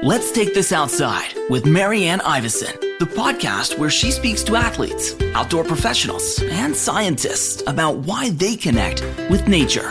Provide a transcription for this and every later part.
Let's Take This Outside with Marianne Iveson, the podcast where she speaks to athletes, outdoor professionals, and scientists about why they connect with nature.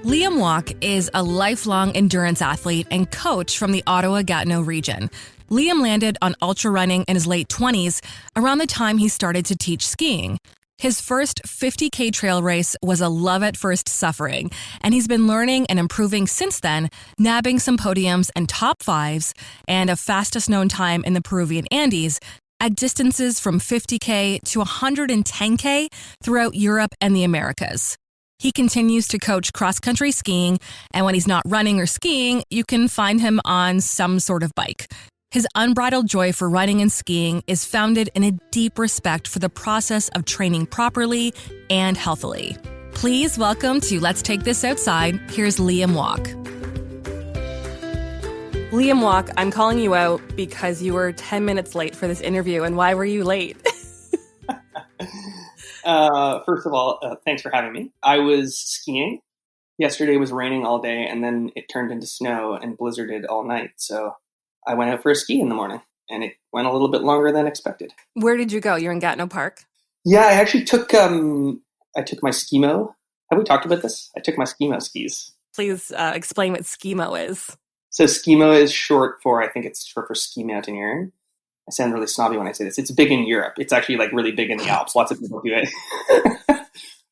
Liam Walke is a lifelong endurance athlete and coach from the Ottawa-Gatineau region. Liam landed on ultra running in his late 20s, around the time he started to teach skiing. His first 50K trail race was a love at first suffering, and he's been learning and improving since then, nabbing some podiums and top fives, and a fastest known time in the Peruvian Andes at distances from 50K to 110K throughout Europe and the Americas. He continues to coach cross-country skiing, and when he's not running or skiing, you can find him on some sort of bike. His unbridled joy for running and skiing is founded in a deep respect for the process of training properly and healthily. Please welcome to Let's Take This Outside. Here's Liam Walke. Liam Walke, I'm calling you out because you were 10 minutes late for this interview. And why were you late? First of all, thanks for having me. I was skiing. Yesterday was raining all day, and then it turned into snow and blizzarded all night. So I went out for a ski in the morning, and it went a little bit longer than expected. Where did you go? You're in Gatineau Park? Yeah, I actually took my skimo. Have we talked about this? I took my skimo skis. Please explain what skimo is. So skimo is short for, I think it's short for ski mountaineering. I sound really snobby when I say this. It's big in Europe. It's actually like really big in the Alps. Lots of people do it.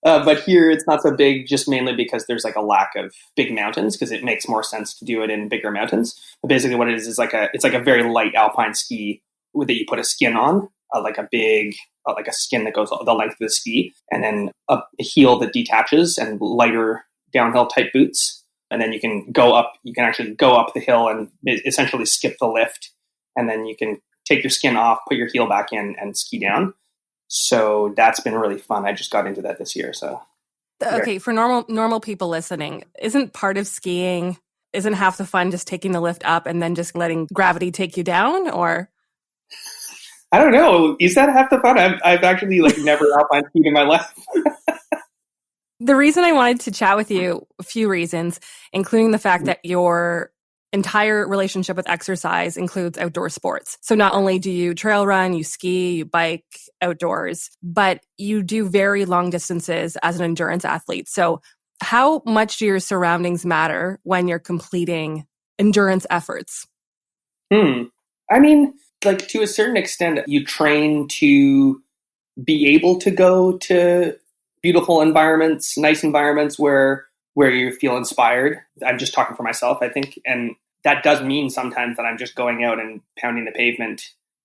But here it's not so big, just mainly because there's like a lack of big mountains, because it makes more sense to do it in bigger mountains. But basically what it is it's like a very light alpine ski that you put a skin on, like a skin that goes the length of the ski, and then a heel that detaches and lighter downhill type boots. And then you can actually go up the hill and essentially skip the lift. And then you can take your skin off, put your heel back in, and ski down. So that's been really fun. I just got into that this year. So okay, for normal people listening, isn't part of skiing, isn't half the fun just taking the lift up and then just letting gravity take you down? Or I don't know. Is that half the fun? I've actually never alpine skied in my life. The reason I wanted to chat with you, a few reasons, including the fact that your entire relationship with exercise includes outdoor sports. So not only do you trail run, you ski, you bike outdoors, but you do very long distances as an endurance athlete. So how much do your surroundings matter when you're completing endurance efforts? I mean, to a certain extent, you train to be able to go to beautiful environments, nice environments where you feel inspired. I'm just talking for myself, I think. And that does mean sometimes that I'm just going out and pounding the pavement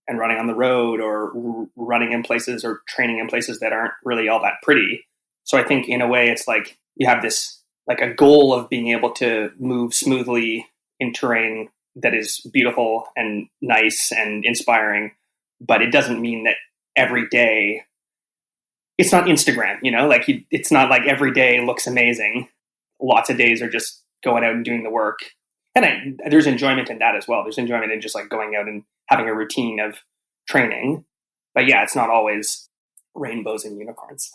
and running on the road, or running in places or training in places that aren't really all that pretty. So I think in a way it's like you have this, like a goal of being able to move smoothly in terrain that is beautiful and nice and inspiring. But it doesn't mean that every day, it's not Instagram, it's not like every day looks amazing. Lots of days are just going out and doing the work. And there's enjoyment in that as well. There's enjoyment in just going out and having a routine of training. But yeah, it's not always rainbows and unicorns.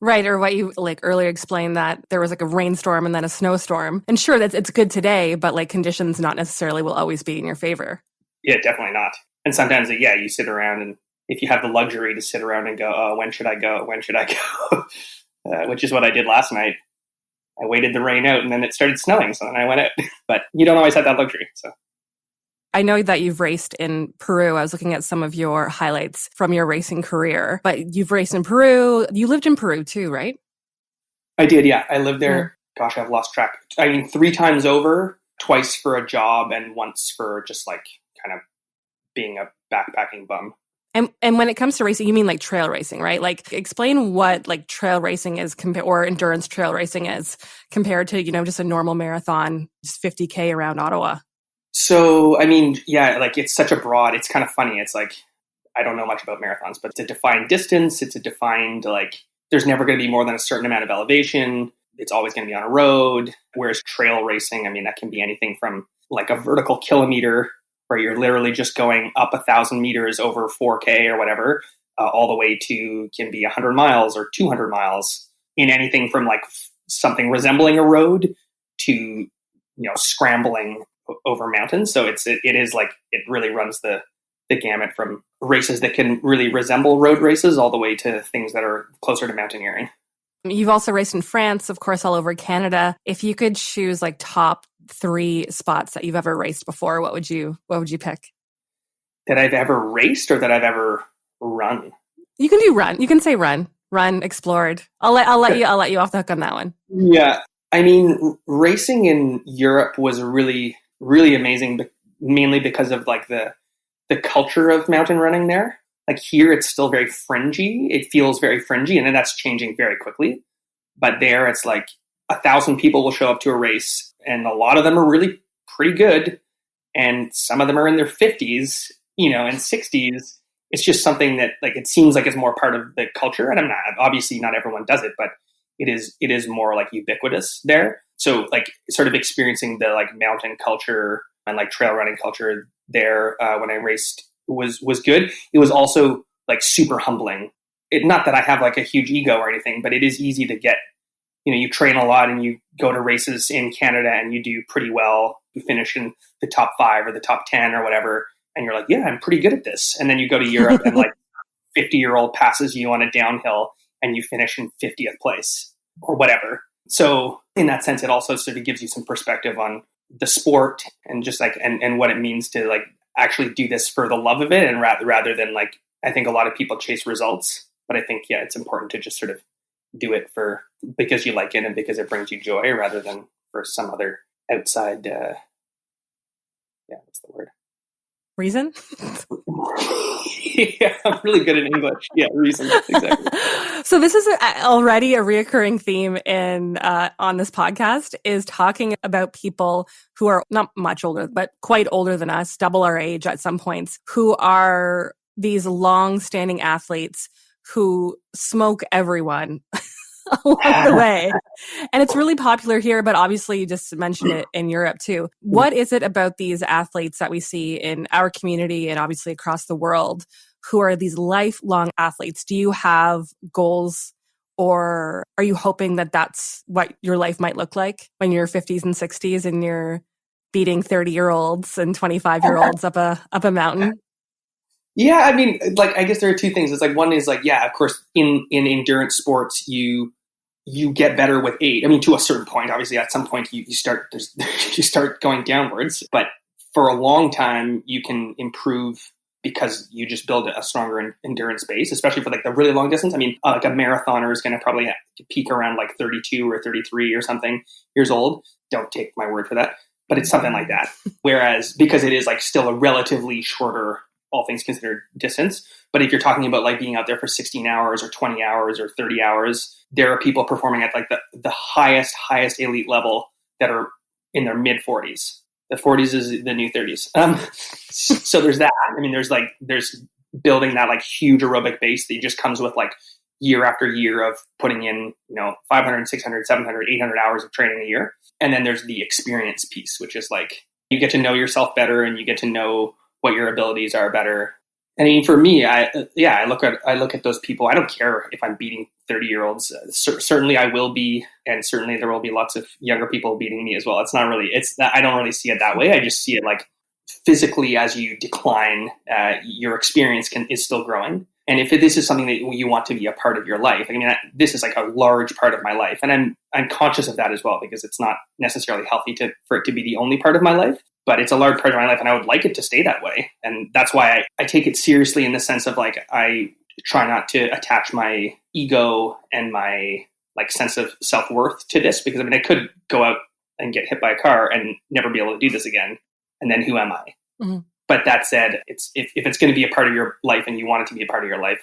Right. Or what you earlier explained, that there was a rainstorm and then a snowstorm. And sure, it's good today, but conditions not necessarily will always be in your favor. Yeah, definitely not. And sometimes, you sit around, and if you have the luxury to sit around and go, oh, when should I go? When should I go? Which is what I did last night. I waited the rain out, and then it started snowing, so then I went out. But you don't always have that luxury. So I know that you've raced in Peru. I was looking at some of your highlights from your racing career, but you've raced in Peru. You lived in Peru too, right? I did, yeah. I lived there. Yeah. Gosh, I've lost track. 3 times over, twice for a job, and once for just kind of being a backpacking bum. And when it comes to racing, you mean trail racing, right? Explain what trail racing is or endurance trail racing is compared to, just a normal marathon, just 50K around Ottawa. So, it's such a broad, it's kind of funny. It's I don't know much about marathons, but it's a defined distance. It's a defined, there's never going to be more than a certain amount of elevation. It's always going to be on a road. Whereas trail racing, that can be anything from a vertical kilometer, where you're literally just going up 1,000 meters over 4K or whatever, all the way to can be 100 miles or 200 miles in anything from something resembling a road to, scrambling over mountains. So it is like, it really runs the gamut from races that can really resemble road races all the way to things that are closer to mountaineering. You've also raced in France, of course, all over Canada. If you could choose like top 3 spots that you've ever raced before, what would you pick? That I've ever raced or that I've ever run? You can do run. You can say run, explored. I'll let you off the hook on that one. Yeah. I mean, racing in Europe was really, really amazing, but mainly because of like the culture of mountain running there. Like here, it's still very fringy. It feels very fringy, and then that's changing very quickly. But there, it's like 1,000 people will show up to a race, and a lot of them are really pretty good, and some of them are in their 50s, and 60s. It's just something that like it seems like is more part of the culture, and obviously not everyone does it, but it is more like ubiquitous there. So like sort of experiencing the like mountain culture and like trail running culture there when I raced was good. It was also like super humbling. Not that I have like a huge ego or anything, but it is easy to get, you train a lot and you go to races in Canada and you do pretty well. You finish in the top 5 or the top 10 or whatever. And you're like, yeah, I'm pretty good at this. And then you go to Europe and like 50-year-old passes you on a downhill and you finish in 50th place or whatever. So in that sense, it also sort of gives you some perspective on the sport and just like, and what it means to like actually do this for the love of it. And rather than like, I think a lot of people chase results, but I think, yeah, it's important to just sort of do it because you like it and because it brings you joy rather than for some other outside, what's the word? Reason? Yeah, I'm really good at English. Yeah, reason. Exactly. So this is already a reoccurring theme on this podcast, is talking about people who are not much older, but quite older than us, double our age at some points, who are these long-standing athletes who smoke everyone along the way. And it's really popular here, but obviously you just mentioned it in Europe too. What is it about these athletes that we see in our community and obviously across the world who are these lifelong athletes? Do you have goals, or are you hoping that that's what your life might look like when you're 50s and 60s and you're beating 30-year-olds and 25-year-olds up a mountain? Yeah, I mean, like, I guess there are two things. It's like, one is like, yeah, of course, in endurance sports, you get better with age. I mean, to a certain point, obviously, at some point you start going downwards. But for a long time, you can improve because you just build a stronger endurance base, especially for like the really long distance. I mean, like a marathoner is going to probably peak around like 32 or 33 or something years old. Don't take my word for that, but it's something like that. Whereas because it is like still a relatively shorter, all things considered, distance. But if you're talking about like being out there for 16 hours or 20 hours or 30 hours, there are people performing at like the highest elite level that are in their mid 40s. The 40s is the new 30s. So there's that. I mean, there's building that like huge aerobic base that just comes with like year after year of putting in, 500, 600, 700, 800 hours of training a year. And then there's the experience piece, which is like, you get to know yourself better and you get to know what your abilities are better. I mean, for me, I look at those people. I don't care if I'm beating 30-year-olds. Certainly I will be, and certainly there will be lots of younger people beating me as well. I don't really see it that way. I just see it like physically as you decline, your experience is still growing. And if this is something that you want to be a part of your life, I mean, this is like a large part of my life, and I'm conscious of that as well, because it's not necessarily healthy for it to be the only part of my life. But it's a large part of my life, and I would like it to stay that way. And that's why I take it seriously in the sense of like, I try not to attach my ego and my like sense of self-worth to this, because I mean, I could go out and get hit by a car and never be able to do this again. And then who am I? Mm-hmm. But that said, if it's going to be a part of your life and you want it to be a part of your life,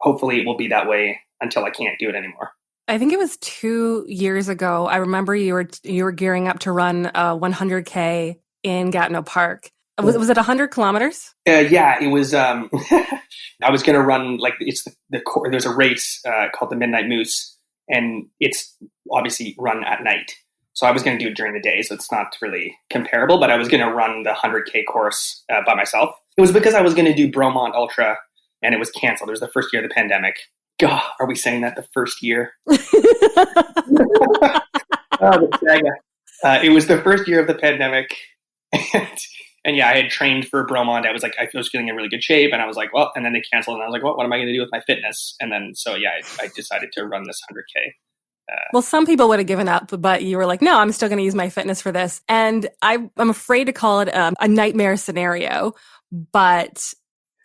hopefully it will be that way until I can't do it anymore. I think it was 2 years ago. I remember you were gearing up to run a 100K in Gatineau Park. Was it 100 kilometers? Yeah, it was. I was going to run like there's a race called the Midnight Moose, and it's obviously run at night. So I was going to do it during the day, so it's not really comparable. But I was going to run the 100K course by myself. It was because I was going to do Bromont Ultra, and it was canceled. It was the first year of the pandemic. God, are we saying that the first year? It was the first year of the pandemic. And yeah, I had trained for Bromont. I was feeling in really good shape, and I was like, well, and then they canceled, and I was like, well, what am I going to do with my fitness? And then, so yeah, I decided to run this 100K. Well, some people would have given up, but you were like, no, I'm still going to use my fitness for this. And I'm afraid to call it a nightmare scenario, but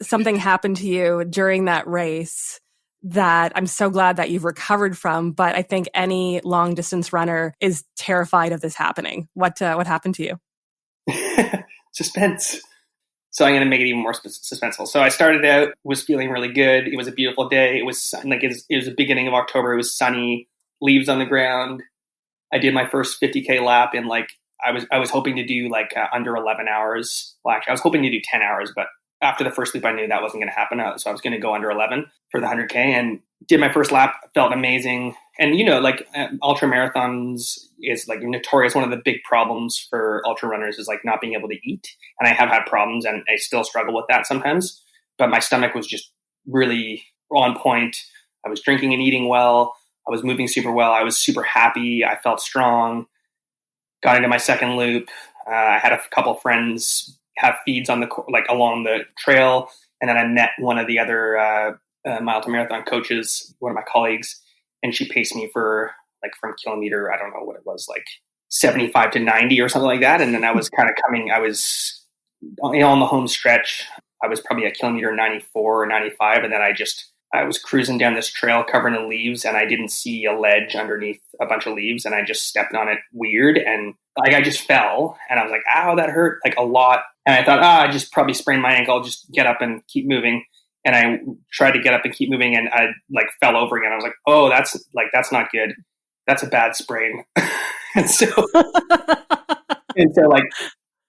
something happened to you during that race that I'm so glad that you've recovered from. But I think any long distance runner is terrified of this happening. What happened to you? Suspense. So I'm going to make it even more suspenseful. So I started out, was feeling really good. It was a beautiful day. It was like it was the beginning of October. It was sunny, leaves on the ground. I did my first 50K lap in I was hoping to do under 11 hours. Well, actually, I was hoping to do 10 hours, but after the first loop, I knew that wasn't going to happen. So I was going to go under 11 for the 100K, and did my first lap. Felt amazing. And ultra marathons is notorious. One of the big problems for ultra runners is not being able to eat. And I have had problems, and I still struggle with that sometimes. But my stomach was just really on point. I was drinking and eating well. I was moving super well. I was super happy. I felt strong. Got into my second loop. I had a couple of friends have feeds on along the trail, and then I met one of the other Mile to Marathon coaches, one of my colleagues, and she paced me for from kilometer, I don't know what it was, 75 to 90 or something like that. And then I was kind of I was on the home stretch. I was probably at kilometer 94 or 95, and then I was cruising down this trail covered in leaves, and I didn't see a ledge underneath a bunch of leaves, and I just stepped on it weird, and I just fell, and I was like, ow, that hurt a lot. And I thought, I just probably sprained my ankle. I'll just get up and keep moving. And I tried to get up and keep moving, and I fell over again. I was like, oh, that's not good. That's a bad sprain. and so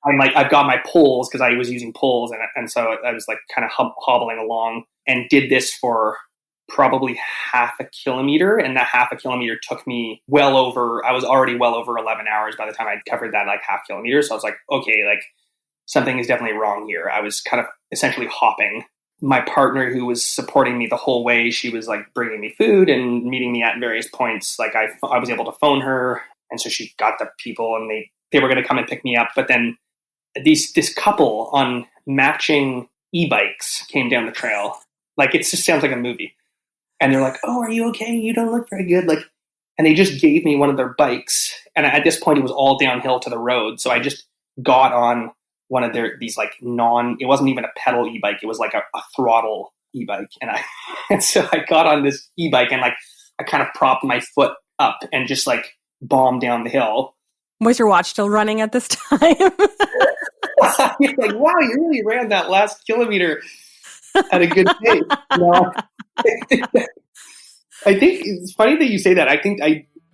I've got my poles, because I was using poles, and so I was kind of hobbling along, and did this for probably half a kilometer. And that half a kilometer took me I was already well over 11 hours by the time I'd covered that half kilometer. So I was like, okay, something is definitely wrong here. I was kind of essentially hopping. My partner, who was supporting me the whole way, she was bringing me food and meeting me at various points. I was able to phone her, and so she got the people, and they were going to come and pick me up. But then this couple on matching e-bikes came down the trail. It just sounds like a movie. And they're like, oh, are you okay? You don't look very good. And they just gave me one of their bikes. And at this point, it was all downhill to the road. So I just got on one of these it wasn't even a pedal e-bike. It was a throttle e-bike. And so I got on this e-bike, and I kind of propped my foot up and just bombed down the hill. Was your watch still running at this time? You're wow, you really ran that last kilometer at a good pace. I think it's funny that you say that. I think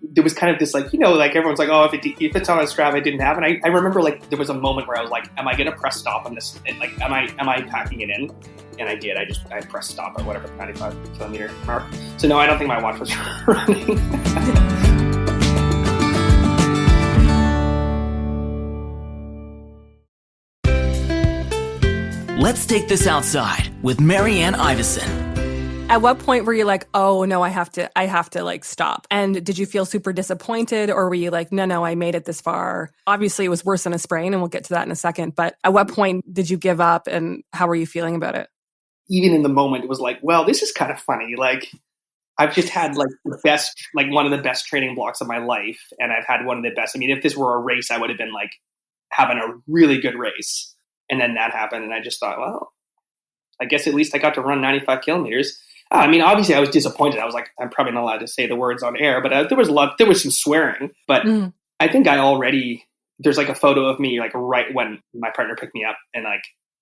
there was kind of this everyone's oh, if it's on a Strava, it didn't happen. I remember there was a moment where I was am I going to press stop on this? And am I packing it in? And I did. I pressed stop at whatever 95 kilometer mark. So no, I don't think my watch was running. Let's take this outside with Marianne Iveson. At what point were you oh no, I have to stop? And did you feel super disappointed, or were you no, I made it this far? Obviously it was worse than a sprain, and we'll get to that in a second. But at what point did you give up, and how were you feeling about it? Even in the moment, it was well, this is kind of funny. I've just had the best, one of the best training blocks of my life. And I've had one of the best. I mean, if this were a race, I would have been having a really good race. And then that happened. And I just thought, well, I guess at least I got to run 95 kilometers. I mean, obviously I was disappointed. I was I'm probably not allowed to say the words on air, but there was some swearing, but I think there's a photo of me, right when my partner picked me up, and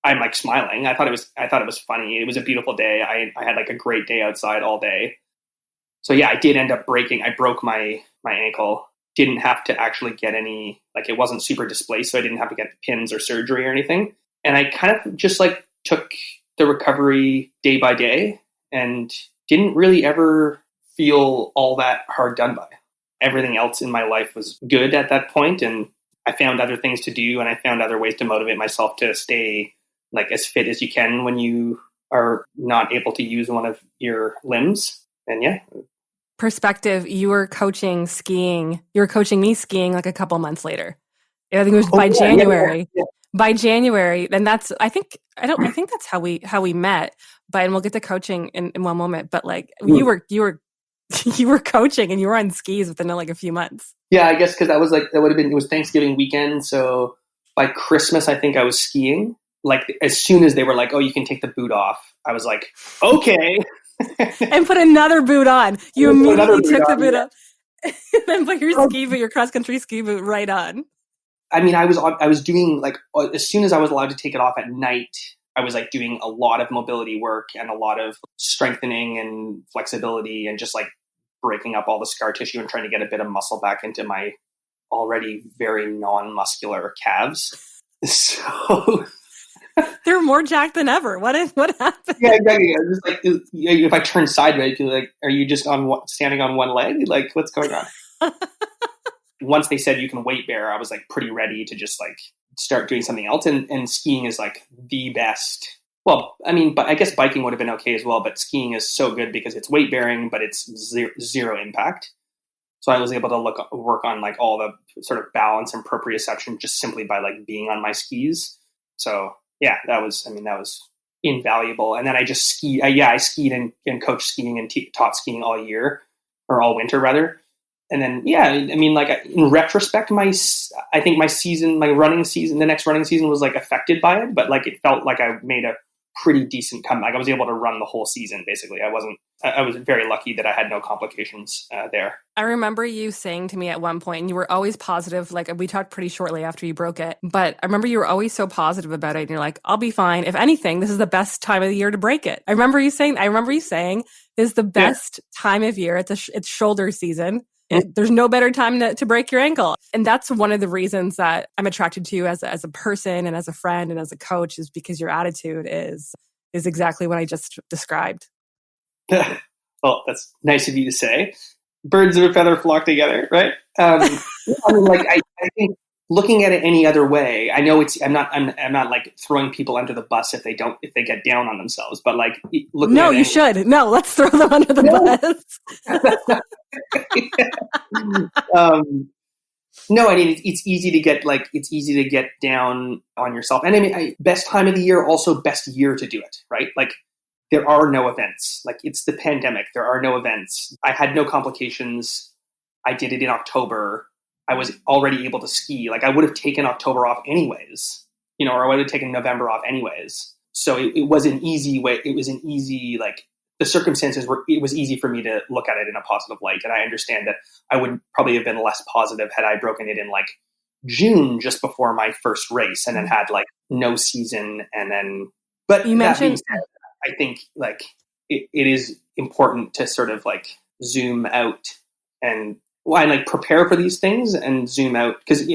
I'm smiling. I thought it was funny. It was a beautiful day. I had a great day outside all day. So yeah, I did end up breaking. I broke my ankle. Didn't have to actually get any, it wasn't super displaced, so I didn't have to get pins or surgery or anything. And I kind of just took the recovery day by day, and didn't really ever feel all that hard done by. Everything else in my life was good at that point, and I found other things to do, and I found other ways to motivate myself to stay as fit as you can when you are not able to use one of your limbs. And yeah. Perspective, you were coaching skiing. You were coaching me skiing a couple months later. I think it was Oh, by yeah, January. yeah. By January, and I think that's how we met. But and we'll get to coaching in one moment. But like you were you were coaching and you were on skis within like a few months. Yeah, I guess because that would have been, it was Thanksgiving weekend. So by Christmas, I think I was skiing. Like as soon as they were like, "Oh, you can take the boot off," I was like, "Okay." And put another boot on. You immediately took the boot off. Then put your cross country ski boot right on. I mean, I was doing like, as soon as I was allowed to take it off at night, I was like doing a lot of mobility work and a lot of strengthening and flexibility and just like breaking up all the scar tissue and trying to get a bit of muscle back into my already very non-muscular calves. So they're more jacked than ever. What happened? Yeah, exactly. Just like if I turn sideways, you're like, are you just standing on one leg? Like, what's going on? Once they said you can weight bear, I was like pretty ready to just like start doing something else. And skiing is like the best. Well, I mean, but I guess biking would have been okay as well. But skiing is so good because it's weight bearing, but it's zero impact. So I was able to work on like all the sort of balance and proprioception just simply by like being on my skis. So yeah, that was invaluable. And then I just skied. I skied and coached skiing and taught skiing all year, or all winter rather. And then, yeah, I mean, like in retrospect, I think my running season, the next running season was like affected by it, but like it felt like I made a pretty decent comeback. I was able to run the whole season, basically. I was very lucky that I had no complications there. I remember you saying to me at one point, and you were always positive, like we talked pretty shortly after you broke it, but I remember you were always so positive about it. And you're like, I'll be fine. If anything, this is the best time of the year to break it. I remember you saying this is the best time of year. It's shoulder season. There's no better time to break your ankle. And that's one of the reasons that I'm attracted to you as a person and as a friend and as a coach, is because your attitude is exactly what I just described. Well, that's nice of you to say. Birds of a feather flock together, right? I mean, like I think looking at it any other way, I know I'm not like throwing people under the bus if they get down on themselves, but like you should. No, let's throw them under the bus. No, I mean it's easy to get down on yourself, and I mean best time of the year, also best year to do it, right? Like there are no events. Like it's the pandemic, there are no events. I had no complications. I did it in October. I was already able to ski. Like I would have taken October off anyways, or I would have taken November off anyways. So it was an easy way. It was an easy like. The circumstances it was easy for me to look at it in a positive light. And I understand that I would probably have been less positive had I broken it in like June, just before my first race, and then had like no season. And then, but you mentioned, I think like it is important to sort of like zoom out and like prepare for these things and zoom out, because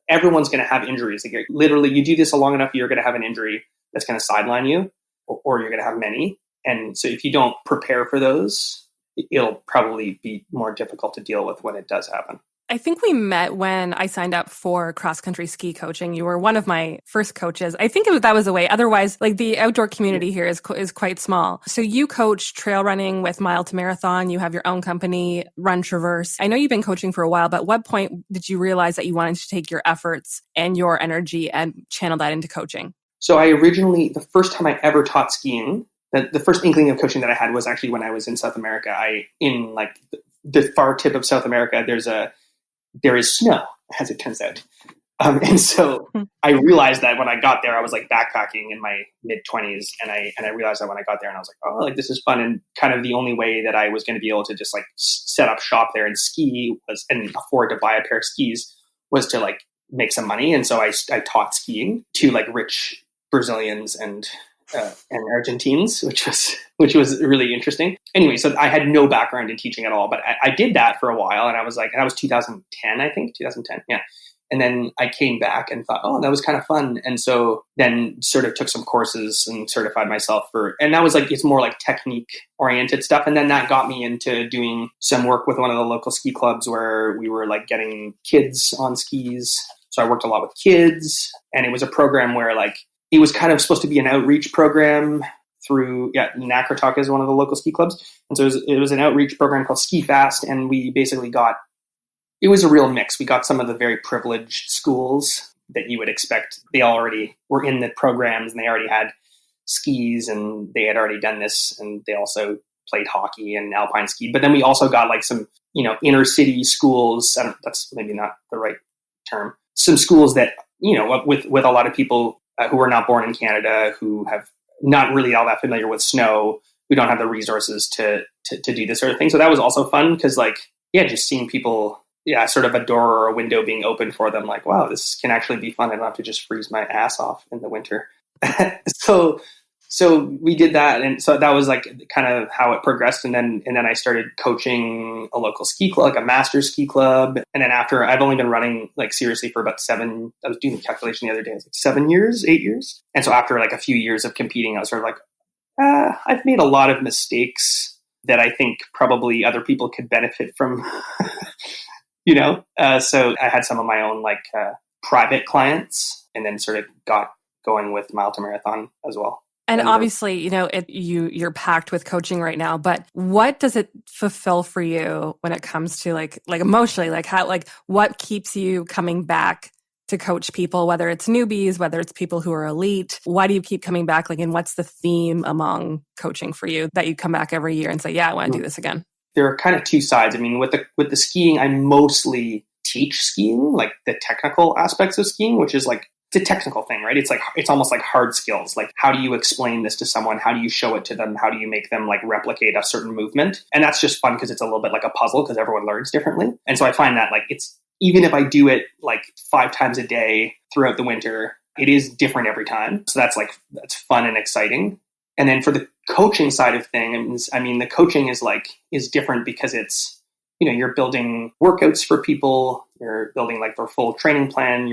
everyone's going to have injuries. Like, literally, you do this long enough, you're going to have an injury that's going to sideline you, or you're going to have many. And so if you don't prepare for those, it'll probably be more difficult to deal with when it does happen. I think we met when I signed up for cross-country ski coaching. You were one of my first coaches. I think that was a way. Otherwise, like the outdoor community here is quite small. So you coach trail running with Mile to Marathon. You have your own company, Run Traverse. I know you've been coaching for a while, but at what point did you realize that you wanted to take your efforts and your energy and channel that into coaching? So the first time I ever taught skiing, the first inkling of coaching that I had was actually when I was in South America. In like the far tip of South America, there is snow, as it turns out. And so I realized that when I got there, I was like backpacking in my mid-20s, and I realized that when I got there, and I was like, oh, like this is fun. And kind of the only way that I was going to be able to just like set up shop there and ski and afford to buy a pair of skis was to like make some money. And so I taught skiing to like rich Brazilians and Argentines, which was really interesting. Anyway, so I had no background in teaching at all, but I did that for a while, and I was like, and that was 2010, I think, 2010, yeah. And then I came back and thought, oh, that was kind of fun, and so then sort of took some courses and certified myself and that was like, it's more like technique oriented stuff, and then that got me into doing some work with one of the local ski clubs where we were like getting kids on skis. So I worked a lot with kids, and it was a program where like it was kind of supposed to be an outreach program through, Nakratuck is one of the local ski clubs. And so it was an outreach program called Ski Fast. And we basically got it was a real mix. We got some of the very privileged schools that you would expect. They already were in the programs and they already had skis and they had already done this, and they also played hockey and alpine ski. But then we also got like some, inner city schools. That's maybe not the right term. Some schools that, with a lot of people who were not born in Canada, who have not really all that familiar with snow. We don't have the resources to do this sort of thing. So that was also fun because just seeing people, sort of a door or a window being open for them. Like, wow, this can actually be fun. I don't have to just freeze my ass off in the winter. So we did that. And so that was like kind of how it progressed. And then I started coaching a local ski club, like a master's ski club. And then after, I've only been running like seriously for about I was doing the calculation the other day. It was like 8 years. And so after like a few years of competing, I was sort of like, I've made a lot of mistakes that I think probably other people could benefit from, So I had some of my own private clients, and then sort of got going with Mile to Marathon as well. And obviously, you're packed with coaching right now, but what does it fulfill for you when it comes to like emotionally, what keeps you coming back to coach people, whether it's newbies, whether it's people who are elite? Why do you keep coming back? And what's the theme among coaching for you that you come back every year and say, yeah, I want to do this again? There are kind of two sides. I mean, with the skiing, I mostly teach skiing, like the technical aspects of skiing, which is like, it's a technical thing, right? It's almost like hard skills. Like, how do you explain this to someone? How do you show it to them? How do you make them replicate a certain movement? And that's just fun because it's a little bit like a puzzle because everyone learns differently. And so I find that it's, even if I do it 5 times a day throughout the winter, it is different every time. So that's fun and exciting. And then for the coaching side of things, I mean, the coaching is different because it's, you're building workouts for people, you're building their full training plan,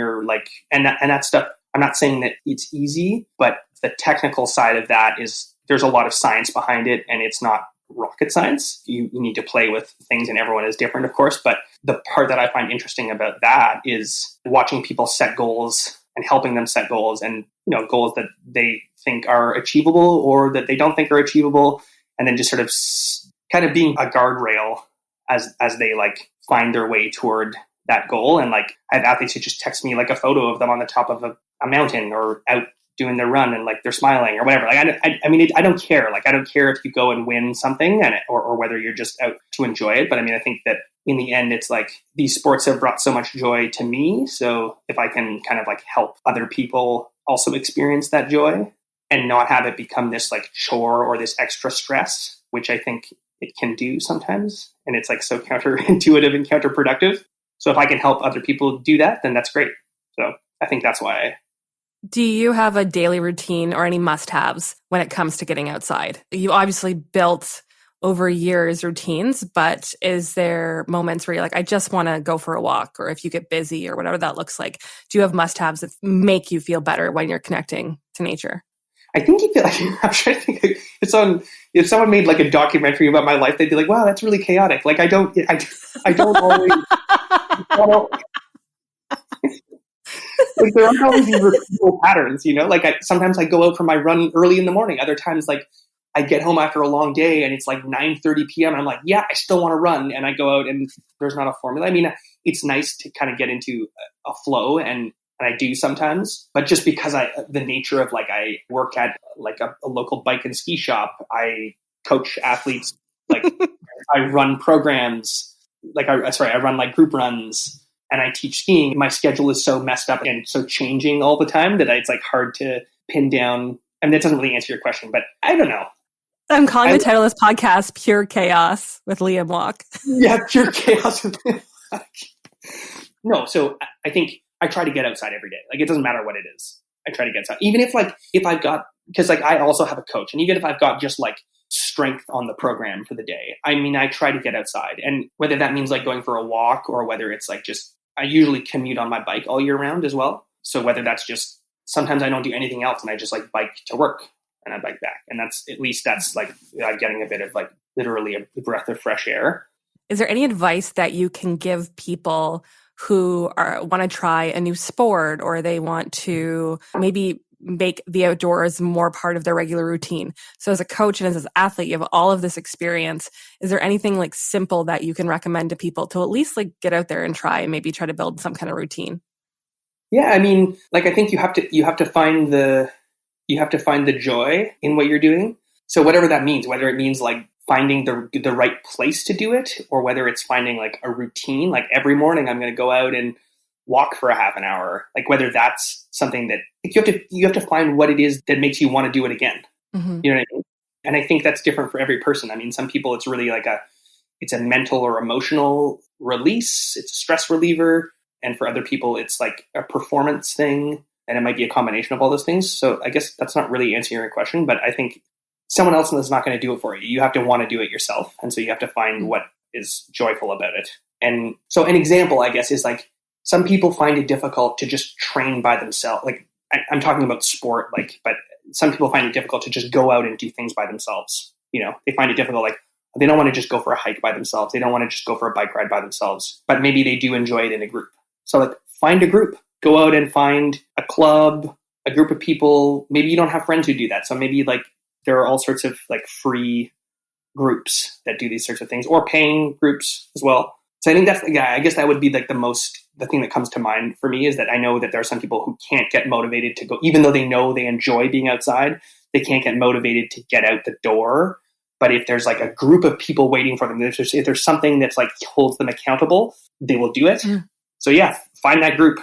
and that stuff. I'm not saying that it's easy, but the technical side of that is there's a lot of science behind it, and it's not rocket science. You need to play with things, and everyone is different, of course. But the part that I find interesting about that is watching people set goals and helping them set goals, and goals that they think are achievable or that they don't think are achievable, and then just sort of kind of being a guardrail as they find their way toward that goal. And I have athletes who just text me a photo of them on the top of a mountain or out doing their run and they're smiling or whatever. I don't care. I don't care if you go and win something or whether you're just out to enjoy it. But I think that in the end, it's these sports have brought so much joy to me. So if I can kind of help other people also experience that joy and not have it become this chore or this extra stress, which I think it can do sometimes. And it's so counterintuitive and counterproductive. So if I can help other people do that, then that's great. So I think that's why. Do you have a daily routine or any must-haves when it comes to getting outside? You obviously built over years routines, but is there moments where you're I just want to go for a walk, or if you get busy or whatever that looks like? Do you have must-haves that make you feel better when you're connecting to nature? I think you feel I'm trying to think. If someone made a documentary about my life, they'd be wow, that's really chaotic. I don't always. There aren't always these repeatable patterns, sometimes I go out for my run early in the morning. Other times, I get home after a long day and it's 9:30 p.m. And I'm yeah, I still want to run. And I go out and there's not a formula. It's nice to kind of get into a flow, and I do sometimes, but just because the nature of I work at a local bike and ski shop, I coach athletes, I run programs, I run group runs, and I teach skiing. My schedule is so messed up and so changing all the time that it's hard to pin down. And that doesn't really answer your question, but I don't know. I'm calling the title of this podcast Pure Chaos with Liam Walke. Yeah, Pure Chaos with Liam Walke. No, so I think I try to get outside every day. It doesn't matter what it is. I try to get outside. Even if I've got, because I also have a coach, and even if I've got just strength on the program for the day, I try to get outside. And whether that means going for a walk or whether it's just, I usually commute on my bike all year round as well. So whether that's just, sometimes I don't do anything else and I just bike to work and I bike back. And that's I'm getting a bit of literally a breath of fresh air. Is there any advice that you can give people who want to try a new sport, or they want to maybe make the outdoors more part of their regular routine. So as a coach and as an athlete, you have all of this experience. Is there anything like simple that you can recommend to people to at least like get out there and try and maybe try to build some kind of routine? Yeah, I mean, like I think you have to find the joy in what you're doing. So whatever that means, whether it means like finding the right place to do it, or whether it's finding like a routine, like every morning I'm going to go out and walk for a half an hour, like whether that's something that like, you have to find what it is that makes you want to do it again. Mm-hmm. You know what I mean? And I think that's different for every person. I mean, some people it's really like it's a mental or emotional release. It's a stress reliever. And for other people, it's like a performance thing. And it might be a combination of all those things. So I guess that's not really answering your question, but I think someone else is not going to do it for you. You have to want to do it yourself. And so you have to find what is joyful about it. And so an example, I guess, is like some people find it difficult to just train by themselves. Like I'm talking about sport, like, but some people find it difficult to just go out and do things by themselves. You know, they find it difficult, like they don't want to just go for a hike by themselves. They don't want to just go for a bike ride by themselves, but maybe they do enjoy it in a group. So like find a group, go out and find a club, a group of people. Maybe you don't have friends who do that. So maybe like there are all sorts of like free groups that do these sorts of things, or paying groups as well. So I think I guess that would be like the thing that comes to mind for me, is that I know that there are some people who can't get motivated to go, even though they know they enjoy being outside, they can't get motivated to get out the door. But if there's like a group of people waiting for them, if there's something that's like holds them accountable, they will do it. Mm. So yeah, find that group.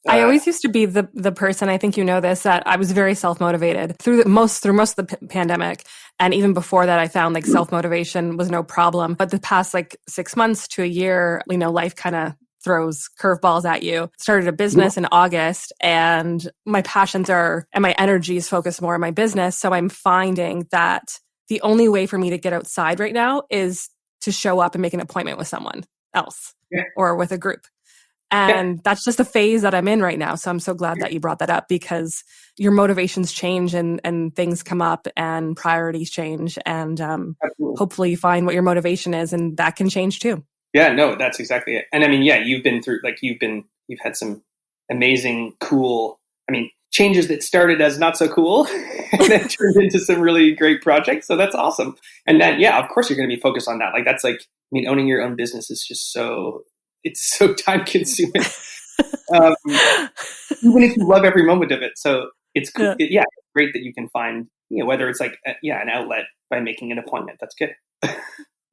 I always used to be the person, I think you know this, that I was very self-motivated through most of the pandemic. And even before that, I found like self-motivation was no problem. But the past like 6 months to a year, you know, life kind of throws curveballs at you. Started a business in August, and my passions and my energy is focused more on my business. So I'm finding that the only way for me to get outside right now is to show up and make an appointment with someone else or with a group. And that's just a phase that I'm in right now. So I'm so glad that you brought that up, because your motivations change and things come up and priorities change, and hopefully you find what your motivation is, and that can change too. Yeah, no, that's exactly it. And I mean, yeah, you've been through, like you've had some amazing, cool, I mean, changes that started as not so cool and then turned into some really great projects. So that's awesome. And then, yeah, of course you're going to be focused on that. Like that's like, I mean, owning your own business is just it's so time consuming, even if you love every moment of it. So it's cool. It's great that you can find, you know, whether it's like, an outlet by making an appointment. That's good.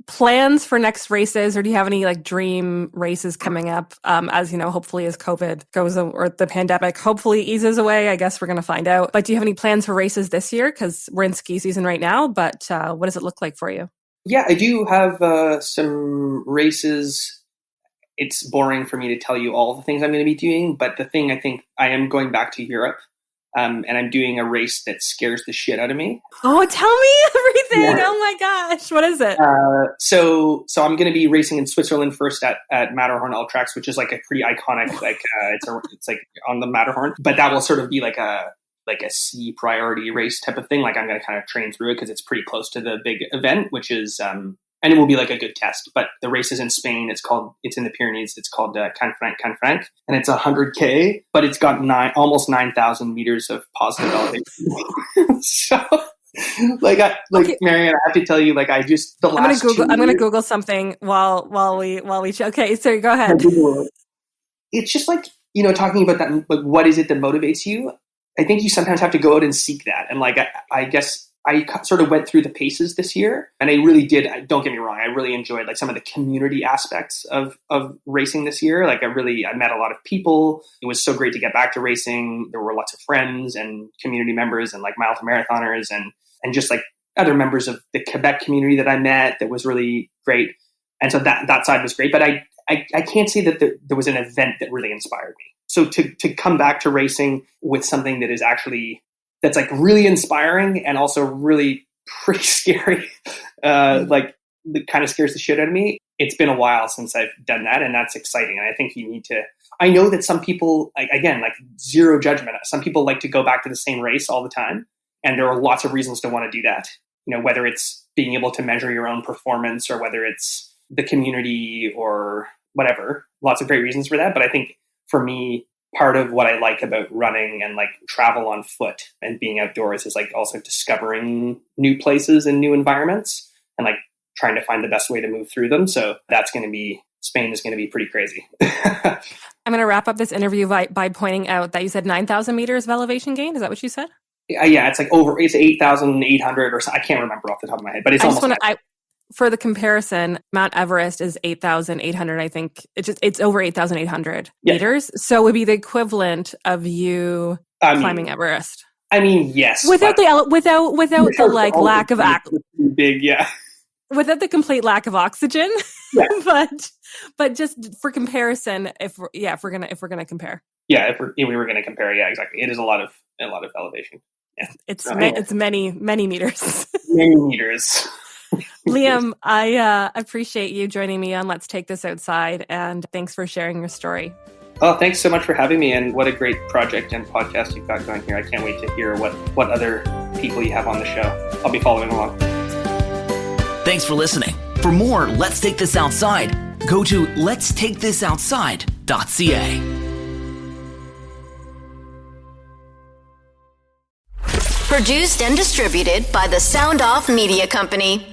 Plans for next races, or do you have any like dream races coming up? As you know, hopefully as COVID goes, or the pandemic hopefully eases away, I guess we're going to find out. But do you have any plans for races this year? Because we're in ski season right now, but what does it look like for you? Yeah, I do have some races. It's boring for me to tell you all the things I'm going to be doing, but the thing I think I am going back to Europe, and I'm doing a race that scares the shit out of me. Oh, tell me everything! Yeah. Oh my gosh, what is it? So I'm going to be racing in Switzerland first at Matterhorn Ultrax, which is like a pretty iconic, like it's like on the Matterhorn, but that will sort of be like a C priority race type of thing. Like I'm going to kind of train through it because it's pretty close to the big event, which is and it will be like a good test. But the race is in Spain. It's in the Pyrenees. It's called Canfranc, and it's 100K, but it's got almost 9,000 meters of positive elevation. So, okay. Marianne, I have to tell you, like, I'm gonna Google something while we. Okay, so go ahead. It's just like, you know, talking about that. Like, what is it that motivates you? I think you sometimes have to go out and seek that, and like, I guess. I sort of went through the paces this year, and I really did. Don't get me wrong. I really enjoyed like some of the community aspects of racing this year. Like I met a lot of people. It was so great to get back to racing. There were lots of friends and community members and like marathoners and just like other members of the Quebec community that I met. That was really great. And so that side was great. But I can't say that there was an event that really inspired me. So to come back to racing with something that is actually that's like really inspiring and also really pretty scary, like it kind of scares the shit out of me. It's been a while since I've done that, and that's exciting. And I think you need to, I know that some people, like zero judgment. Some people like to go back to the same race all the time. And there are lots of reasons to want to do that. You know, whether it's being able to measure your own performance or whether it's the community or whatever, lots of great reasons for that. But I think for me, part of what I like about running and like travel on foot and being outdoors is like also discovering new places and new environments and like trying to find the best way to move through them. So Spain is going to be pretty crazy. I'm going to wrap up this interview by pointing out that you said 9,000 meters of elevation gain. Is that what you said? Yeah, it's like it's 8,800 or so. I can't remember off the top of my head, but it's for the comparison, Mount Everest is 8,800. I think it's over 8,800 meters. So it would be the equivalent of you climbing Everest. I mean, yes, without the like lack of big, yeah. Without the complete lack of oxygen, yeah. but just for comparison, if we're gonna compare, if we were gonna compare, yeah, exactly. It is a lot of elevation. Yeah, it's many meters. Many meters. Liam, I appreciate you joining me on Let's Take This Outside, and thanks for sharing your story. Oh, thanks so much for having me, and what a great project and podcast you've got going here. I can't wait to hear what other people you have on the show. I'll be following along. Thanks for listening. For more Let's Take This Outside, go to letstakethisoutside.ca. Produced and distributed by the Sound Off Media Company.